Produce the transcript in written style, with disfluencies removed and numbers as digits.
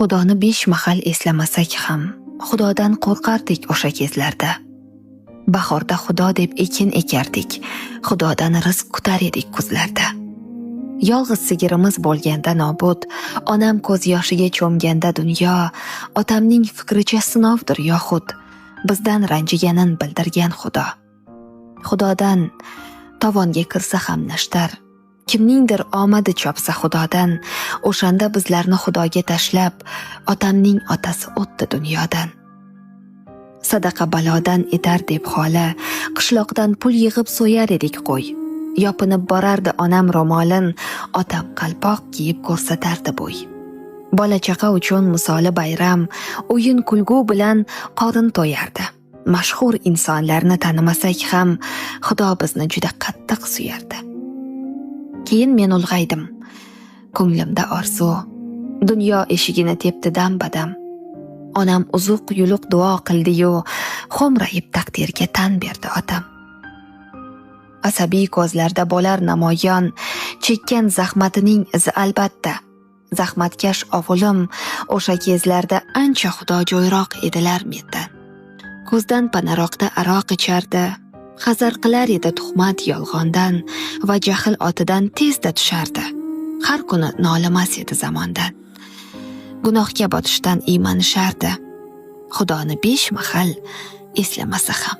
Xudoni 5 mahal eslamasak ham, Xudodan qo'rqardik o'sha kezlarda. Bahorda Xudo deb ekin ekardik, Xudodan rizq kutar edik kuzlarda. Yolg'iz sigirimiz bo'lganda nobud, onam ko'z yoshiga cho'mganda dunyo, otamning fikricha sinovdir yoxud, bizdan ranjiganin bildirgan Xudo. Xudodan tovonga kirsa ham nashtar, kimningdir omadi chopsa Xudodan, o'shanda bizlarni Xudoga tashlab, otamning otasi o'tdi dunyodan. Sadaqa balodan etar deb xola, qishloqdan pul yig'ib so'yar edik qo'y. Yopinib borardi onam ro'molin, otam qalpoq kiyib ko'rsatardi bo'y. Bola chaqa uchun misoli bayram, o'yin kulgu bilan qorin to'yardi. Mashhur insonlarni tanimasak ham, Xudo bizni juda qattiq suyardi. Keyin men ulg'aydim. Ko'nglimda orzu, dunyo eshigini tepdi dam-badam. Onam uzuq yuluq duo qildi-yu, xo'mrayib taqdirga tan berdi otam. Asabiy ko'zlarda bo'lar namoyon, chekkan zahmatining izi albatta. Zahmatkash ovulim o'sha kezlarda ancha xudojo'yroq edilar mendan. Ko'zdan panaroqda aroq ichardi, hazar qilar edi tuhmat yolg'ondan va jahl otidan tezda tushardi. Har kuni nolimas edi zamondan. Gunohga botishdan iymanishardi. Xudoni 5 mahal eslamasa ham.